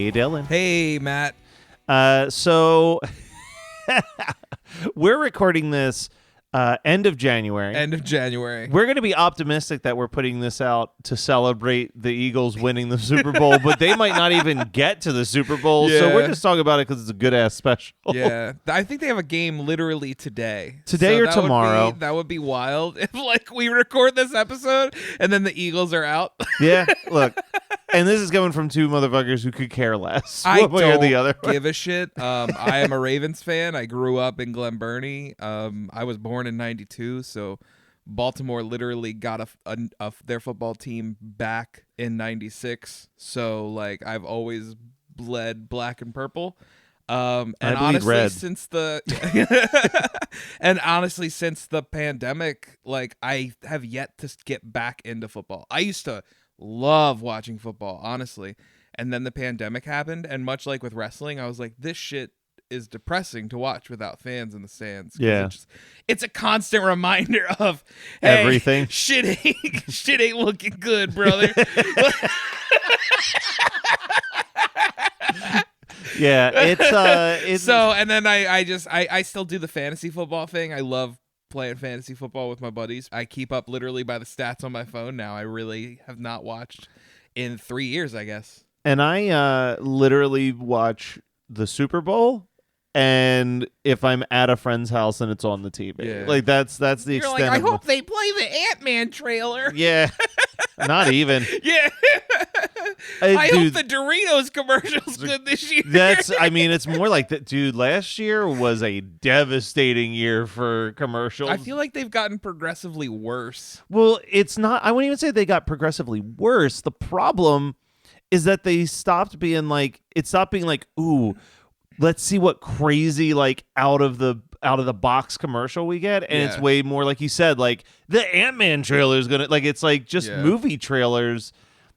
Hey, Dylan. Hey, Matt. So we're recording this end of January. End of January. We're going to be optimistic that we're putting this out to celebrate the Eagles winning the Super Bowl, but they might not even get to the Super Bowl. Yeah. So we're just talking about it because it's a good-ass special. Yeah. I think they have a game literally today. Today or tomorrow. That would be wild if, we record this episode and then the Eagles are out. Yeah, look. And this is coming from two motherfuckers who could care less I one way or the other. don't give a shit. I am a Ravens fan. I grew up in Glen Burnie. I was born in 92, so Baltimore literally got their football team back in 96. So, I've always bled black and purple. And I bleed honestly, red. since the since the pandemic, I have yet to get back into football. I used to love watching football, honestly. And then the pandemic happened, and much like with wrestling, I was like, this shit is depressing to watch without fans in the stands. Yeah. It's a constant reminder of, hey, Everything. shit ain't looking good, brother. Yeah, it's So, and then I still do the fantasy football thing. I love playing fantasy football with my buddies. I keep up literally by the stats on my phone now. I really have not watched in 3 years, I guess. And I literally watch the Super Bowl, and if I'm at a friend's house and it's on the TV. Yeah. That's the You're extent like, I of hope they play the Ant-Man trailer. Yeah. Not even. Yeah. I hope Dude, the Doritos commercial's good this year. it's more like that, dude. Last year was a devastating year for commercials. I feel like they've gotten progressively worse. Well, it's not. I wouldn't even say they got progressively worse. The problem is that they stopped being like. It stopped being like, ooh, let's see what crazy out of the box commercial we get, and it's way more like you said, like the Ant-Man trailer is gonna it's just movie trailers.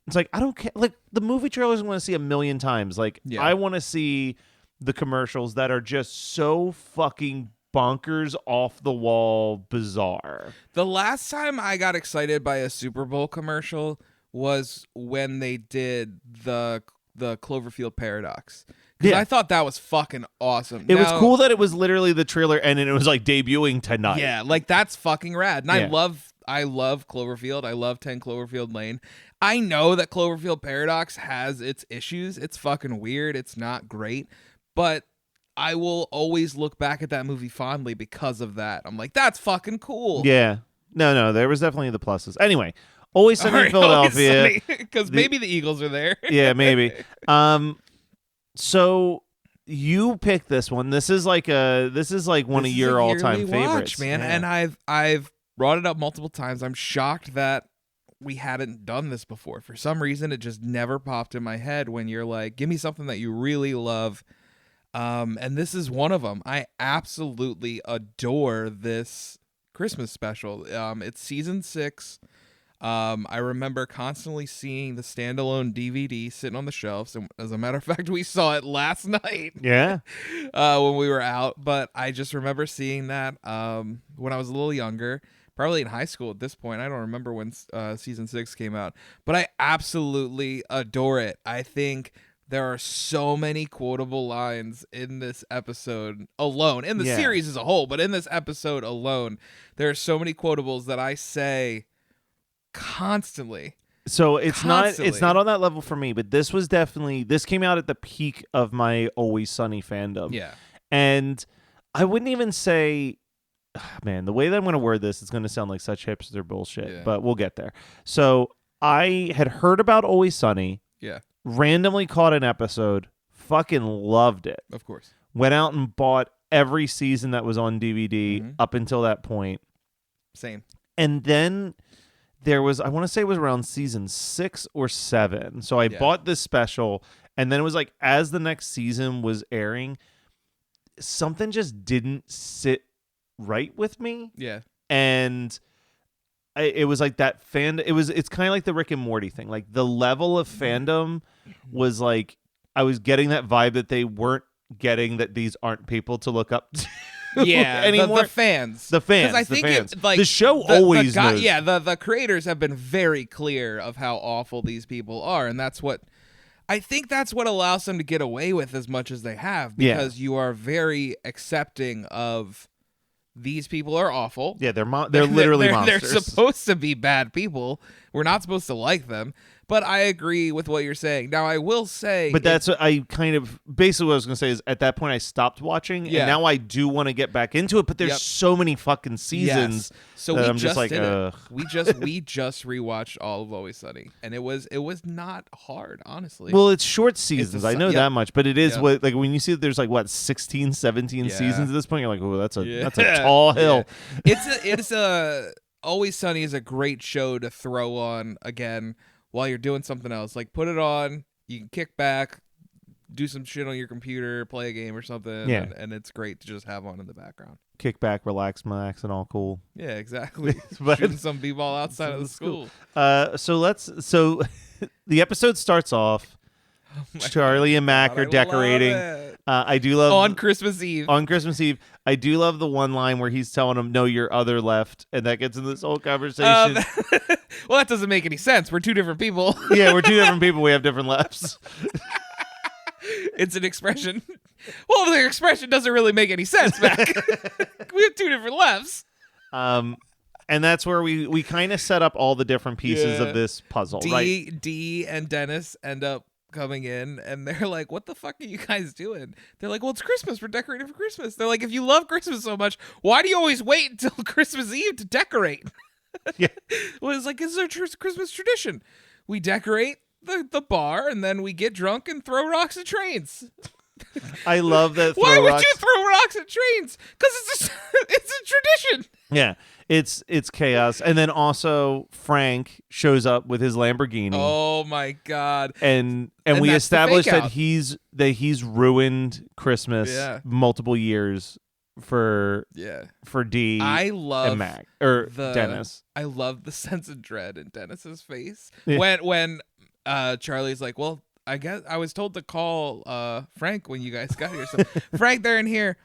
It's like, I don't care. Like, the movie trailers I want to see a million times. I want to see the commercials that are just so fucking bonkers, off the wall, bizarre. The last time I got excited by a Super Bowl commercial was when they did the Cloverfield Paradox. Because I thought that was fucking awesome. It was cool that it was literally the trailer and it was debuting tonight. Yeah, that's fucking rad. And I love Cloverfield. I love 10 Cloverfield Lane. I know that Cloverfield Paradox has its issues. It's fucking weird. It's not great. But I will always look back at that movie fondly because of that. I'm like, that's fucking cool. Yeah. No, there was definitely the pluses. Anyway, Always Sunny in Philadelphia. Because maybe the Eagles are there. Yeah, maybe. So you picked this one. This is one of your all-time favorites, man. Yeah. And I've brought it up multiple times. I'm shocked that we hadn't done this before. For some reason, it just never popped in my head when you're like, give me something that you really love. And this is one of them. I absolutely adore this Christmas special. It's season 6. I remember constantly seeing the standalone DVD sitting on the shelves. And as a matter of fact, we saw it last night. Yeah. When we were out. But I just remember seeing that when I was a little younger. Probably in high school at this point. I don't remember when season 6 came out. But I absolutely adore it. I think there are so many quotable lines in this episode alone. In the series as a whole, but in this episode alone, there are so many quotables that I say constantly. So it's not on that level for me, but this came out at the peak of my Always Sunny fandom. Yeah. And I wouldn't even say, man, the way that I'm going to word this is going to sound like such hipster bullshit, but we'll get there. So I had heard about Always Sunny. Yeah. Randomly caught an episode, fucking loved it. Of course. Went out and bought every season that was on DVD up until that point. Same. And then there was, I want to say it was around season 6 or 7. So I bought this special, and then it was as the next season was airing, something just didn't sit right with me. Yeah. And it was like that it's kind of like the Rick and Morty thing. Like, the level of fandom was I was getting that vibe that they weren't getting, that these aren't people to look up to. Yeah, anymore. The fans. The fans. I think fans. It, the show always knows. Yeah, the creators have been very clear of how awful these people are, and that's what I think that's what allows them to get away with as much as they have, because you are very accepting of these people are awful. Yeah, they're literally monsters. They're supposed to be bad people. We're not supposed to like them. But I agree with what you're saying. Now, I will say... But that's what I kind of... Basically, what I was going to say is, at that point, I stopped watching, and now I do want to get back into it, but there's so many fucking seasons so that we I'm just like, ugh. We just rewatched all of Always Sunny, and it was not hard, honestly. Well, it's short seasons. I know that much, but it is what, like, when you see that there's like, what, 16, 17 seasons at this point, you're like, oh, that's a tall hill. It's a... Always Sunny is a great show to throw on again while you're doing something else. Like, put it on, you can kick back, do some shit on your computer, play a game or something, and it's great to just have on in the background. Kick back, relax, and all cool. Yeah, exactly. But shooting some b-ball outside of the school. So the episode starts off. Charlie and Mac are decorating. I do love on Christmas Eve. On Christmas Eve, I do love the one line where he's telling him, "No, your other left," and that gets into this whole conversation. Well, that doesn't make any sense. We're two different people. Yeah, we're two different people. We have different lefts. It's an expression. Well, the expression doesn't really make any sense, Mac. We have two different lefts. And that's where we kind of set up all the different pieces of this puzzle, right? Dee and Dennis end up coming in, and they're like, what the fuck are you guys doing? They're like, well, it's Christmas. We're decorating for Christmas. They're like, if you love Christmas so much, why do you always wait until Christmas Eve to decorate? Yeah. Well, it's like, this is our Christmas tradition. We decorate the bar, and then we get drunk and throw rocks at trains. I love that. Why would you throw rocks at trains? Because it's a tradition. Yeah, it's chaos. And then also Frank shows up with his Lamborghini. Oh my god! And we established that he's ruined Christmas multiple years for Dee. I love and Mac or Dennis. I love the sense of dread in Dennis's face Yeah. when Charlie's like, well, I guess I was told to call Frank when you guys got here. So Frank, they're in here.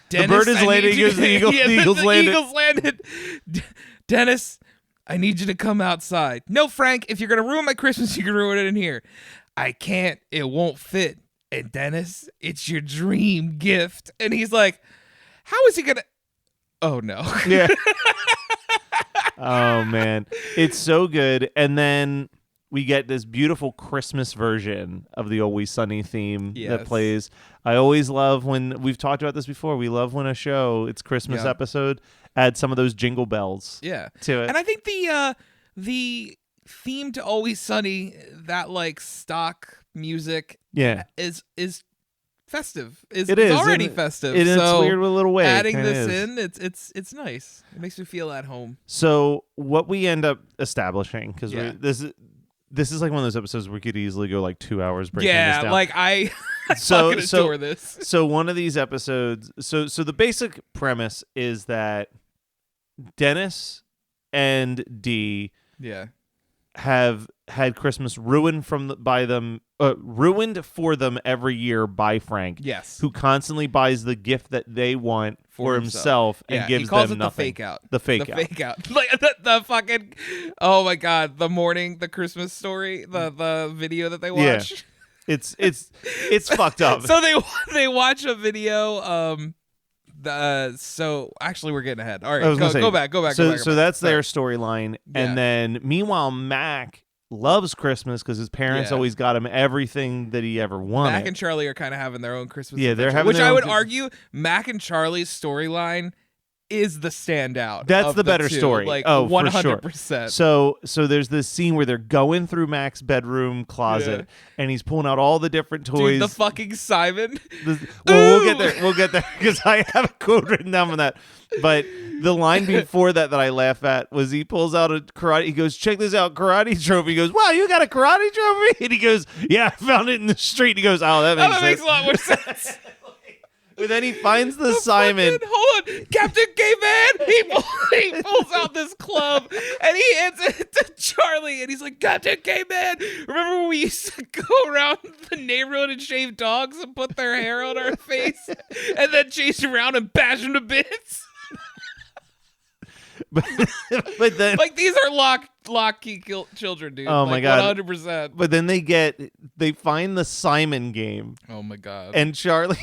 Dennis, the bird is landing. The eagle's landed. Eagles landed. Dennis, I need you to come outside. No, Frank, if you're gonna ruin my Christmas, you can ruin it in here. I can't. It won't fit. And Dennis, it's your dream gift. And he's like, how is he gonna? Oh no. Yeah. Oh man, it's so good. And then we get this beautiful Christmas version of the Always Sunny theme that plays. I always love when we've talked about this before. We love when a show, its Christmas episode, adds some of those jingle bells to it. And I think the theme to Always Sunny, that like stock music is festive. It is already festive. In its weird little way. Adding this in, it's nice. It makes me feel at home. So what we end up establishing, because this is like one of those episodes where we could easily go like 2 hours breaking this down. Like I fucking adore this. So one of these episodes, so the basic premise is that Dennis and Dee have had Christmas ruined ruined for them every year by Frank. Yes. Who constantly buys the gift that they want for himself and gives them nothing. He calls it the fake out. The fake out. Like the fucking, oh my God, the Christmas story, the video that they watch. Yeah. It's fucked up. So they watch a video, so actually we're getting ahead. All right, go back. So that's their storyline. And then meanwhile, Mac loves Christmas because his parents always got him everything that he ever wanted. Mac and Charlie are kind of having their own Christmas adventure, they're having which I would argue Mac and Charlie's storyline is the standout. That's the better story. Like 100%. So there's this scene where they're going through Mac's bedroom closet and he's pulling out all the different toys. Dude, the fucking Simon. We'll get there because I have a quote written down from that. But the line before that I laugh at was he pulls out a karate. He goes, check this out, karate trophy. He goes, wow, you got a karate trophy? And he goes, yeah, I found it in the street. He goes, oh, that makes a lot more sense. But then he finds the Simon. Hold on, Captain Caveman. He pulls out this club and he hands it to Charlie, and he's like, Captain Caveman. Remember when we used to go around the neighborhood and shave dogs and put their hair on our face, and then chase around and bash them to bits? But then, like, these are locked lock key children, dude. Oh, my God. 100%. But then they find the Simon game, Oh my god. and Charlie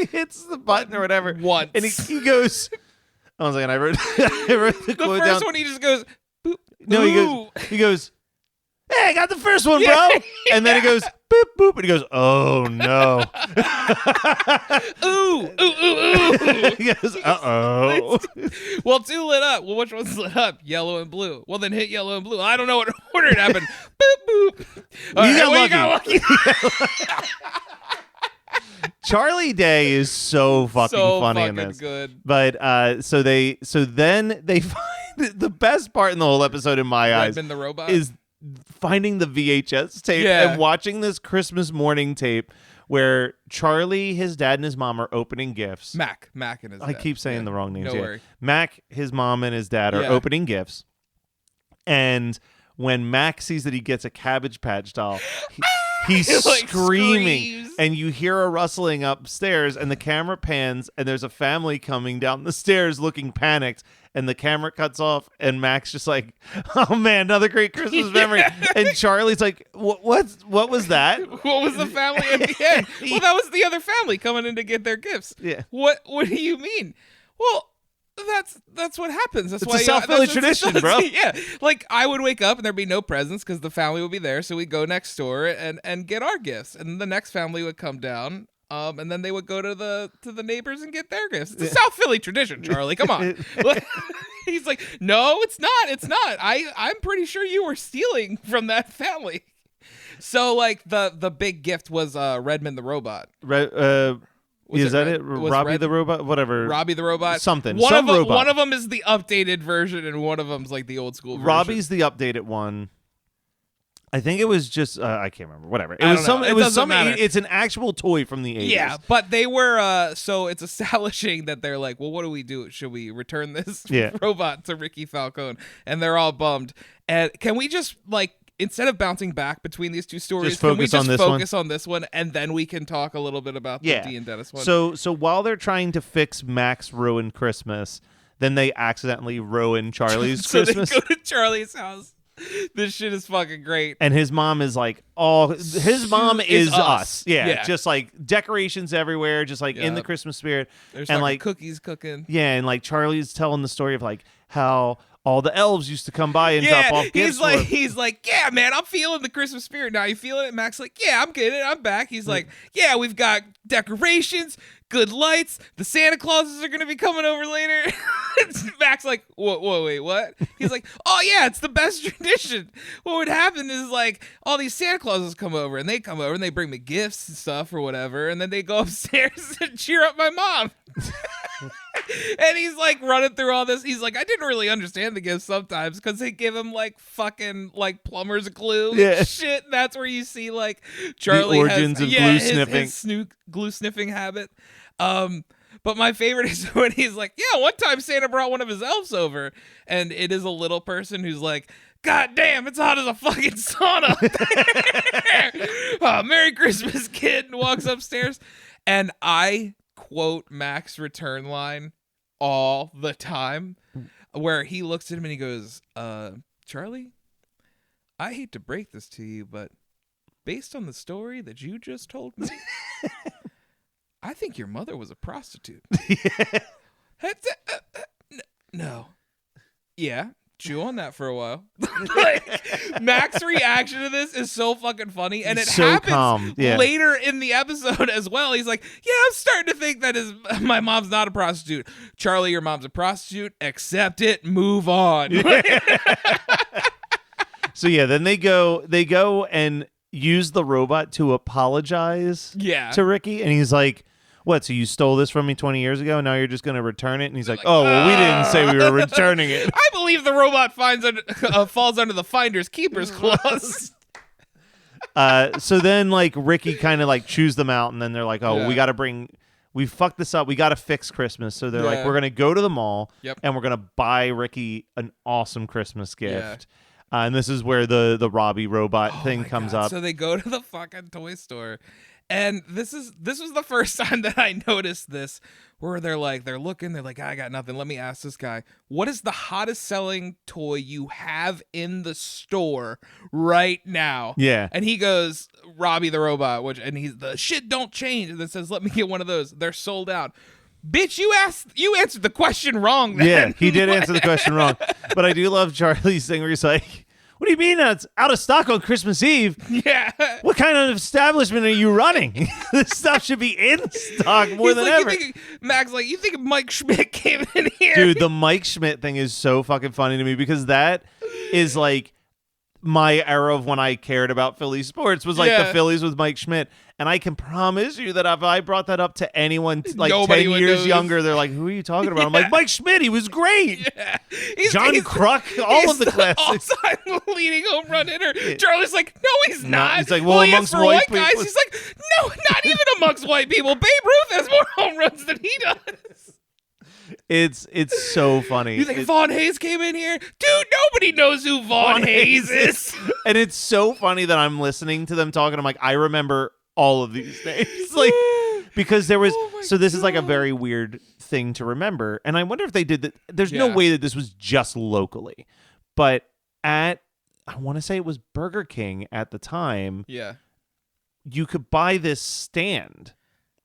hits the button or whatever. Once. And he goes, I was like, I wrote the the quote first down. one he just goes, boop. No, Ooh. he goes, hey, I got the first one, bro. And then he goes, boop, boop. And he goes, oh, no. Ooh, ooh, ooh, ooh. He goes, uh-oh. Well, 2 lit up. Well, which one's lit up? Yellow and blue. Well, then hit yellow and blue. I don't know what order it happened. Boop, boop. All You right, got well, you got lucky. Charlie Day is so fucking So funny fucking in this. good. But so then they find the best part in the whole episode in my eyes Redmond the robot. is finding the VHS tape Yeah. and watching this Christmas morning tape where Charlie, his dad, and his mom are opening gifts. Mac and his I dad. keep saying Yeah. the wrong names. No yeah. worry. Mac, his mom, and his dad are Yeah. opening gifts. And when Mac sees that he gets a Cabbage Patch doll, he's He, like, screaming. screams. And you hear a rustling upstairs, and the camera pans, and there's a family coming down the stairs looking panicked. And the camera cuts off, and Mac's just like, "Oh man, another great Christmas memory." And Charlie's like, "What was that?" What was the family at the end? Well, that was the other family coming in to get their gifts. Yeah. What do you mean? Well, that's what happens. That's It's why a South Philly that's tradition, bro. Yeah, like I would wake up and there'd be no presents because the family would be there, so we'd go next door and get our gifts, and the next family would come down. And then they would go to the neighbors and get their gifts. It's a South Philly tradition, Charlie. Come on. He's like, no, it's not. It's not. I'm pretty sure you were stealing from that family. So like the big gift was Redmond the robot. Is that Red- it? was Robbie Red- the robot? Whatever. Robbie the robot. Something. One Some of them, robot. One of them is the updated version, and one of them's like the old school version. Robbie's the updated one. I think it was just I can't remember. Whatever. It I was don't some. know. It It was doesn't some. matter. It's an actual toy from the 80s. Yeah, but they were so it's establishing that they're like, well, what do we do? Should we return this Yeah. robot to Ricky Falcone? And they're all bummed. And can we just like instead of bouncing back between these two stories, Just can we focus just on this one? focus on this one, and then we can talk a little bit about the Yeah. Dee and Dennis one? So while they're trying to fix Mac's ruined Christmas, then they accidentally ruin Charlie's so Christmas. they go to Charlie's house. This shit is fucking great. And his mom is like, his mom is us. Yeah, Yeah. just like decorations everywhere, just like in the Yep. Christmas spirit. There's and fucking like cookies cooking. Yeah, and like Charlie's telling the story of like how all the elves used to come by and drop off gifts. He's like, yeah, man, I'm feeling the Christmas spirit now. You feeling it? Mac's like, yeah, I'm getting it. I'm back. He's like, yeah, we've got decorations, good lights. The Santa Clauses are gonna be coming over later. Mac's like, whoa, wait, what? He's like, oh yeah, it's the best tradition. What would happen is like all these Santa Clauses come over, and they come over and they bring me gifts and stuff or whatever, and then they go upstairs and cheer up my mom. And he's like running through all this. He's like, I didn't really understand the gifts sometimes because they give him like fucking like plumber's glue and shit. That's where you see like Charlie origins has, of glue sniffing. his glue sniffing habit. But my favorite is when he's like, yeah, one time Santa brought one of his elves over, and it is a little person who's like, God damn, it's hot as a fucking sauna up there. Oh, Merry Christmas, kid, and walks upstairs. And I quote Mac's return line all the time, where he looks at him and he goes, Charlie, I hate to break this to you, but based on the story that you just told me, I think your mother was a prostitute. No. Yeah. Chew on that for a while. Like, Mac's reaction to this is so fucking funny, and it So happens calm. Yeah. later in the episode as well. He's like, yeah, I'm starting to think that my mom's not a prostitute. Charlie, your mom's a prostitute. Accept it. Move on. So yeah, then they go and use the robot to apologize Yeah. to Ricky, and he's like, what, so you stole this from me 20 years ago, and now you're just going to return it? And he's like, oh, well, we didn't say we were returning it. I believe the robot falls under the finder's keeper's clause. So then, like, Ricky kind of, like, chews them out, and then they're like, oh, Yeah. we fucked this up. We got to fix Christmas. So they're like, Yeah. we're going to go to the mall, Yep. and we're going to buy Ricky an awesome Christmas gift. And this is where the Robbie robot thing Oh my comes God. up. So they go to the fucking toy store, And this was the first time that I noticed this, where they're looking, they're like, I got nothing. Let me ask this guy, what is the hottest selling toy you have in the store right now? Yeah. And he goes, Robbie the Robot, and he's the shit don't change. And then says, let me get one of those. They're sold out. Bitch, you answered the question wrong then. Yeah, he did answer the question wrong. But I do love Charlie's thing where he's like, what do you mean it's out of stock on Christmas Eve? Yeah. What kind of establishment are you running? This stuff should be in stock more He's than like, ever. Max, like, you think Mike Schmidt came in here? Dude, the Mike Schmidt thing is so fucking funny to me because that is like my era of when I cared about Philly sports was like the Phillies with Mike Schmidt. And I can promise you that if I brought that up to anyone like Nobody 10 would years know younger, they're like, who are you talking about? I'm like, Mike Schmidt, he was great. Yeah. John Kruk, all of the classics. All-time leading home run hitter. Charlie's like, no, he's not. He's like, well, he is amongst for white guys. people- He's like, no, not even amongst white people. Babe Ruth has more home runs than he does. It's so funny. You think Vaughn Hayes came in here? Dude, nobody knows who Vaughn Hayes is. And it's so funny that I'm listening to them talking. I'm like, I remember all of these names. Like, because there was, so this is like a very weird thing to remember. And I wonder if they did that. There's no way that this was just locally. But I want to say it was Burger King at the time. Yeah. You could buy this stand,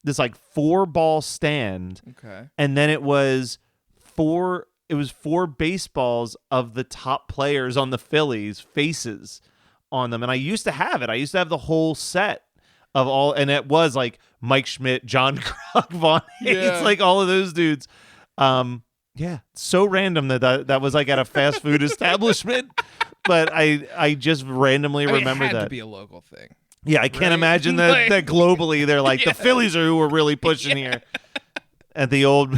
this like 4-ball stand. Okay. And then it was 4 baseballs of the top players on the Phillies faces on them. And I used to have it. I used to have the whole set of all, and it was like Mike Schmidt, John Kruk, Vaughn Hayes, like all of those dudes. Yeah, so random that was like at a fast food establishment, but I just randomly remember it had that. to be a local thing. Yeah, I can't imagine that globally they're like the Phillies are who we're really pushing here at the old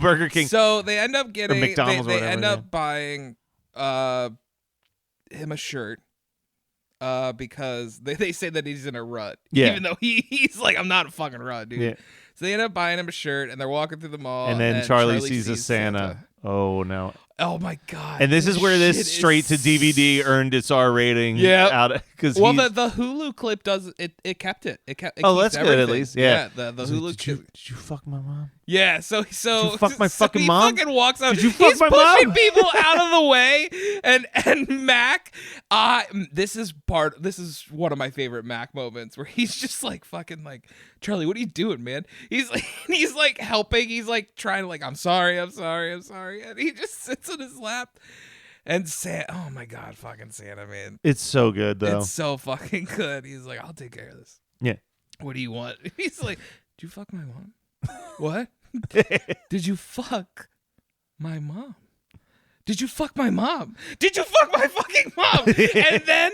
Burger King. So they end up getting McDonald's or they whatever, end up buying him a shirt. Because they say that he's in a rut. Yeah. Even though he's like, I'm not a fucking rut, dude. Yeah. So they end up buying him a shirt and they're walking through the mall. And then Charlie sees a Santa. Oh no. Oh my god. And this is where shit this straight to is- DVD earned its R rating. Yeah. Out because Well, the Hulu clip does it. It kept it. It Oh, keeps that's good at everything. least. Yeah. The He's like, Hulu. did you fuck my mom? Yeah, so Did you fuck my so fucking he mom? fucking walks out. Did you fuck He's my pushing mom? people out of the way, and Mac. This is one of my favorite Mac moments where he's just like fucking like, Charlie, what are you doing, man? He's like helping. He's like trying to like, I'm sorry, and he just sits in his lap. And oh my god, fucking Santa, man. It's so good though. It's so fucking good. He's like, I'll take care of this. Yeah. What do you want? He's like, did you fuck my mom? What? Did you fuck my mom? Did you fuck my mom? Did you fuck my fucking mom? And then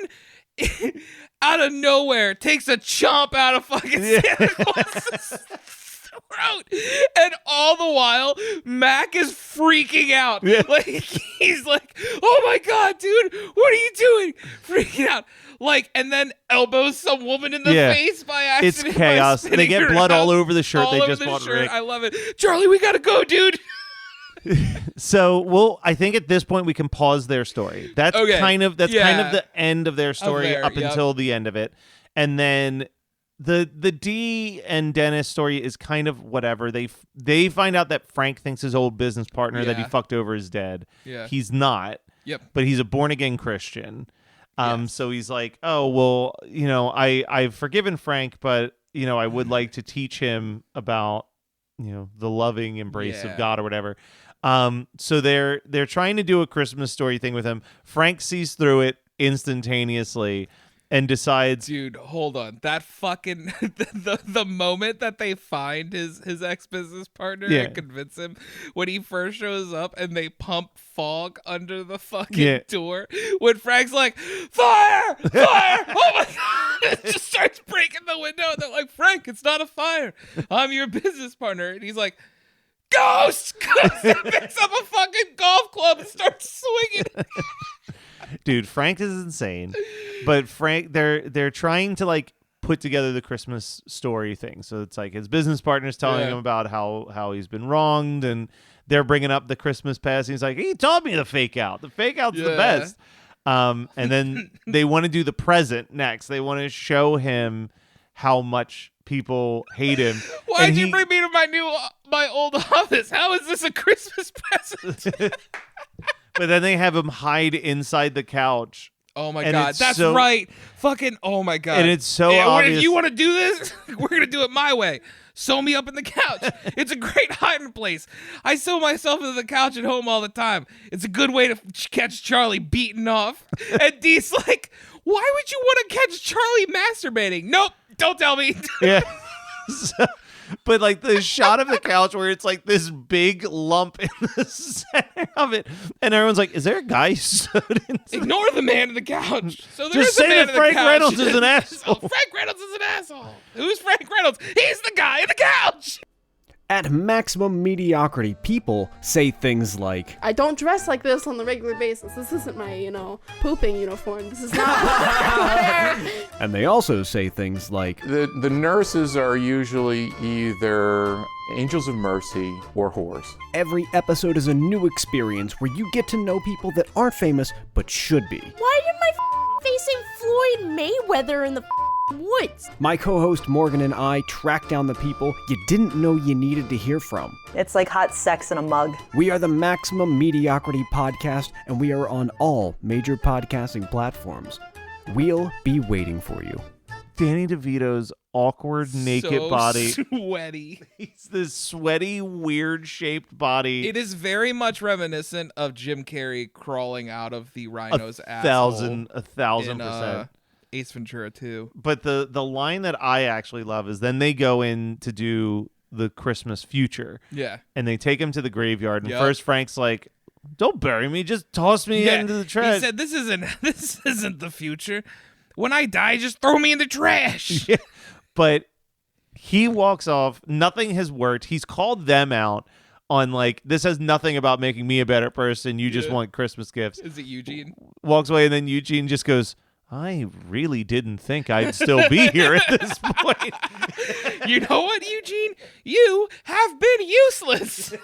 out of nowhere takes a chomp out of fucking Santa Claus's throat. And all the while, Mac is freaking out. Yeah. Like he's like, oh my god, dude, what are you doing? Freaking out. Like, and then elbows some woman in the face by accident. It's chaos. And they get blood all over the shirt they just bought. Rick. I love it. Charlie, we gotta go, dude. So, I think at this point we can pause their story. That's Okay. kind of Yeah. the end of their story Yep. until the end of it. And then the Dee and Dennis story is kind of whatever. They find out that Frank thinks his old business partner that he Yeah. fucked over is dead. Yeah. He's not. Yep. But he's a born again Christian. Yes. So he's like, oh, well, I've forgiven Frank, but, I would like to teach him about, the loving embrace of God or whatever. So they're trying to do a Christmas story thing with him. Frank sees through it instantaneously and decides, Dude, hold on. That fucking the moment that they find his ex-business partner and convince him, when he first shows up and they pump fog under the fucking door, when Frank's like, fire! Fire! Oh my god! It just starts breaking the window and they're like, Frank, it's not a fire. I'm your business partner. And he's like, Ghost! Ghost! And picks up a fucking golf club and starts swinging. dude, Frank is insane. But Frank, they're trying to like put together the Christmas story thing. So it's like his business partner's telling him about how he's been wronged, and they're bringing up the Christmas past. And he's like, he taught me the fake out. The fake out's the best. And then they want to do the present next. They want to show him how much people hate him. Why'd And you bring me to my old office? How is this a Christmas present? But then they have him hide inside the couch. Oh my And god, it's that's so- right. Fucking oh my god. And it's so Yeah, obvious. If you want to do this, we're gonna do it my way. Sew me up in the couch. It's a great hiding place. I sew myself into the couch at home all the time. It's a good way to catch Charlie beaten off. And Dee's like, why would you want to catch Charlie masturbating? Nope, don't tell me. Yeah. So- but like the shot of the couch where it's like this big lump in the center of it, and everyone's like, "Is there a guy sewed into?" Ignore the man in the couch. So there Just is a say man that in the Frank couch. Reynolds is an asshole. Oh, Frank Reynolds is an asshole. Who's Frank Reynolds? He's the guy in the couch. At Maximum Mediocrity, people say things like, I don't dress like this on the regular basis. This isn't my, pooping uniform. This is not what I wear. and they also say things like, The nurses are usually either angels of mercy or whores. every episode is a new experience where you get to know people that aren't famous but should be. Why am I facing Floyd Mayweather in the woods? My co-host Morgan and I track down the people you didn't know you needed to hear from. It's like hot sex in a mug. We are the Maximum Mediocrity Podcast, and we are on all major podcasting platforms. We'll be waiting for you. Danny DeVito's awkward naked So body. sweaty. He's this sweaty, weird shaped body. It is very much reminiscent of Jim Carrey crawling out of the rhino's a asshole thousand in percent. Ace Ventura 2. But the line that I actually love is then they go in to do the Christmas future, Yeah. and they take him to the graveyard. And Yep. first Frank's like, "Don't bury me, just toss me into the trash." He said, "This isn't the future. When I die, just throw me in the trash." Yeah. But he walks off. Nothing has worked. He's called them out on like, this has nothing about making me a better person. You just Yeah. want Christmas gifts. Is it Eugene? Walks away, and then Eugene just goes, "I really didn't think I'd still be here at this point." You know what, Eugene? You have been useless.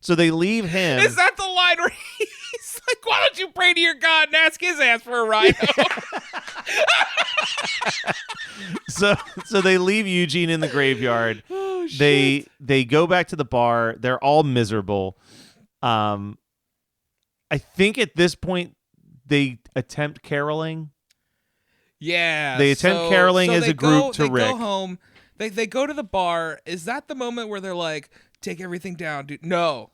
So they leave him. Is that the line where he's like, "Why don't you pray to your God and ask his ass for a rhino?" So they leave Eugene in the graveyard. Oh, shit. They go back to the bar. They're all miserable. I think at this point they attempt caroling. Yeah. They attempt caroling as they a group to they Rick. go home. They go to the bar. Is that the moment where they're like, "Take everything down, dude"? No.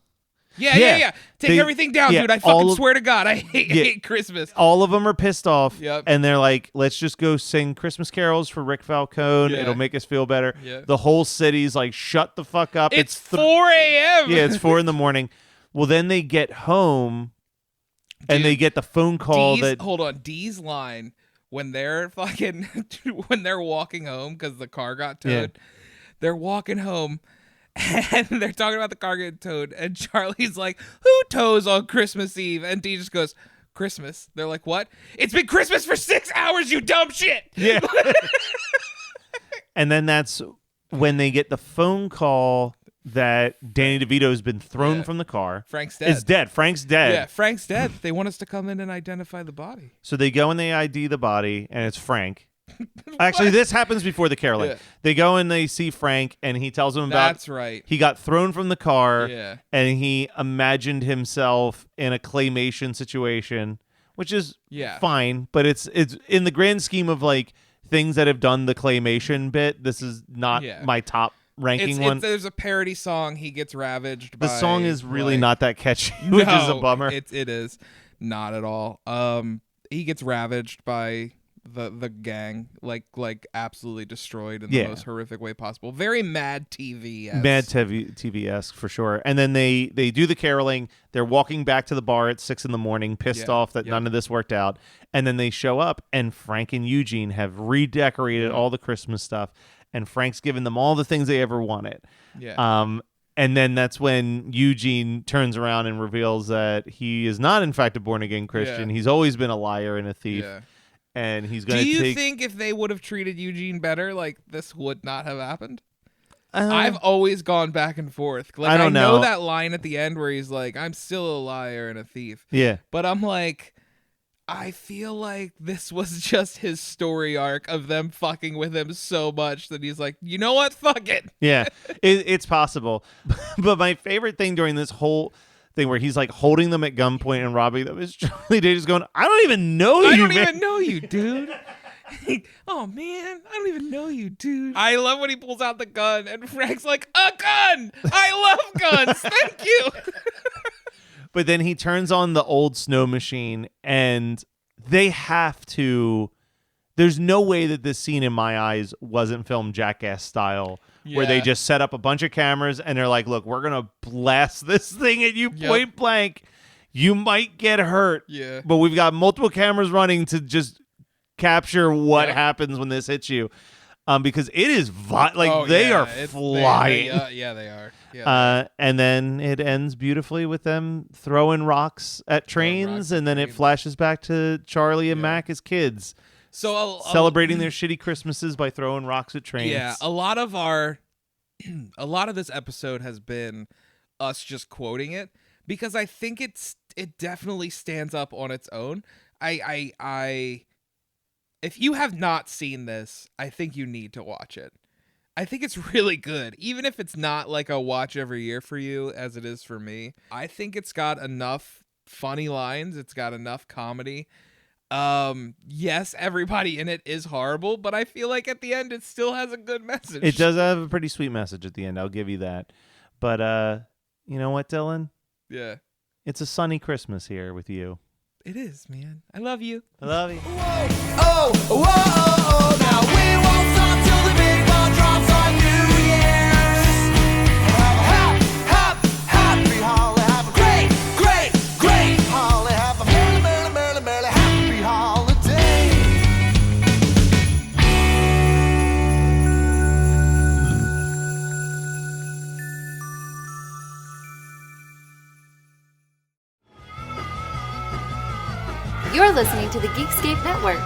Yeah. Take They- everything down, yeah, dude. I all fucking of- swear to God, I hate Christmas. All of them are pissed off. Yep. And they're like, "Let's just go sing Christmas carols for Rick Falcone. Yeah. It'll make us feel better." Yeah. The whole city's like, "Shut the fuck up." It's 4 a.m. Yeah, it's 4 a.m. Well, then they get home and Dude, they get the phone call Dee's, that hold on, Dee's line when they're fucking when they're walking home because the car got towed. They're walking home and they're talking about the car getting towed, and Charlie's like, "Who tows on Christmas Eve?" And Dee just goes, "Christmas." They're like, "What? It's been Christmas for 6 hours, you dumb shit." Yeah. And then that's when they get the phone call that Danny DeVito's been thrown Yeah. from the car. Frank's dead. It's dead. Frank's dead. Yeah, Frank's dead. They want us to come in and identify the body. So they go and they ID the body, and it's Frank. Actually, this happens before the caroling. Yeah. They go and they see Frank, and he tells them about That's right. he got thrown from the car, Yeah. and he imagined himself in a claymation situation, which is Yeah. fine, but it's in the grand scheme of like things that have done the claymation bit. This is not Yeah. my top ranking one. There's a parody song. He gets ravaged. The by, song is really like- not that catchy, which is a No, bummer. It is not at all. He gets ravaged by the gang, like absolutely destroyed in the Yeah. most horrific way possible. Very Mad TV. Mad TV-esque for sure. And then they do the caroling. They're walking back to the bar at 6 a.m, pissed Yeah, off that yep. none of this worked out. And then they show up, and Frank and Eugene have redecorated all the Christmas stuff. And Frank's given them all the things they ever wanted. Yeah. And then that's when Eugene turns around and reveals that he is not, in fact, a born-again Christian. Yeah. He's always been a liar and a thief. Yeah. And he's going Do to you take... think if they would have treated Eugene better, like this would not have happened? Uh, I've always gone back and forth. Like I don't know. that line at the end where he's like, "I'm still a liar and a thief," Yeah. but I'm like, I feel like this was just his story arc of them fucking with him so much that he's like, you know what? Fuck it. Yeah, it's possible. But my favorite thing during this whole thing where he's like holding them at gunpoint and robbing them is Charlie Day just going, I don't even know you, I don't man." even know you, dude. Oh, man. I don't even know you, dude. I love when he pulls out the gun and Frank's like, a gun. I love guns. Thank you. But then he turns on the old snow machine and they have to. There's no way that this scene in my eyes wasn't filmed Jackass style, where they Yeah. just set up a bunch of cameras and they're like, look, we're going to blast this thing at you point blank. You might get hurt. Yeah. But we've got multiple cameras running to just capture what happens when this hits you. Because it is they are flying. Yeah, they are. Yeah, And then it ends beautifully with them throwing rocks at trains, rocks and at then it trains. flashes back to Charlie and Mac as kids so celebrating their shitty Christmases by throwing rocks at trains. Yeah, a lot of this episode has been us just quoting it because I think it definitely stands up on its own. If you have not seen this, I think you need to watch it. I think it's really good, even if it's not like a watch every year for you as it is for me. I think it's got enough funny lines. It's got enough comedy. Yes, everybody in it is horrible, but I feel like at the end it still has a good message. It does have a pretty sweet message at the end. I'll give you that. But you know what, Dylan? Yeah. It's a sunny Christmas here with you. It is, man. I love you. I love you. Now we won't stop till the big ball drops on New Year's. Have a happy holly, have a great holly, have a merry happy holiday. You're listening to the Geekscape Network.